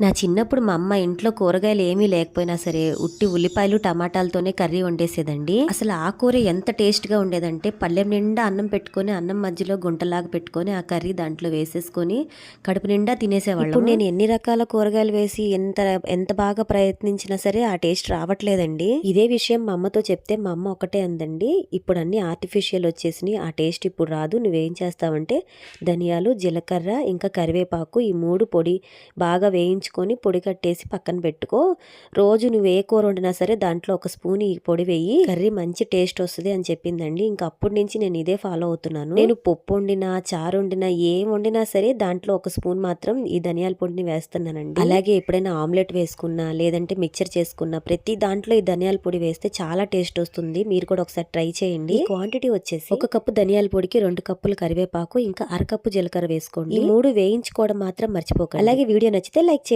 నా చిన్నప్పుడు మా అమ్మ ఇంట్లో కూరగాయలు ఏమీ లేకపోయినా సరే ఉట్టి ఉల్లిపాయలు టమాటాలతోనే కర్రీ వండేసేదండి. అసలు ఆ కూర ఎంత టేస్ట్ గా ఉండేదంటే పళ్ళెం నిండా అన్నం పెట్టుకొని అన్నం మధ్యలో గుంటలాగా పెట్టుకొని ఆ కర్రీ దాంట్లో వేసేసుకొని కడుపు నిండా తినేసేవాళ్ళం. ఇప్పుడు నేను ఎన్ని రకాల కూరగాయలు వేసి ఎంత ఎంత బాగా ప్రయత్నించినా సరే ఆ టేస్ట్ రావట్లేదండి. ఇదే విషయం మా అమ్మతో చెప్తే మా అమ్మ ఒకటే అందండి, ఇప్పుడు అన్ని ఆర్టిఫిషియల్ వచ్చేసినాయి, ఆ టేస్ట్ ఇప్పుడు రాదు, నువ్వేం చేస్తావంటే ధనియాలు, జీలకర్ర, ఇంకా కరివేపాకు ఈ మూడు పొడి బాగా వేయించుకొని పొడి కట్టేసి పక్కన పెట్టుకో. రోజు నువ్వు ఏ కూర వండినా సరే దాంట్లో ఒక స్పూన్ ఈ పొడి వేయి, కర్రీ మంచి టేస్ట్ వస్తుంది అని చెప్పిందండి. ఇంకా అప్పటి నుంచి నేను ఇదే ఫాలో అవుతున్నాను. నేను పప్పు వండినా, చారు వండినా, ఏం వండినా సరే దాంట్లో ఒక స్పూన్ మాత్రం ఈ ధనియాల పొడిని వేస్తున్నానండి. అలాగే ఎప్పుడైనా ఆమ్లెట్ వేసుకున్నా లేదంటే మిక్చర్ చేసుకున్నా ప్రతి దాంట్లో ఈ ధనియాల పొడి వేస్తే చాలా టేస్ట్ వస్తుంది. మీరు కూడా ఒకసారి ట్రై చేయండి. క్వాంటిటీ వచ్చేసి 1 కప్పు ధనియాల పొడికి 2 కప్పులు కరివేపాకు ఇంకా అరకప్పు జీలకర్ర వేసుకోండి. ఈ 3 వేయించుకోవడం మాత్రం మర్చిపోకండి. అలాగే వీడియో నచ్చితే లైక్ చేయండి.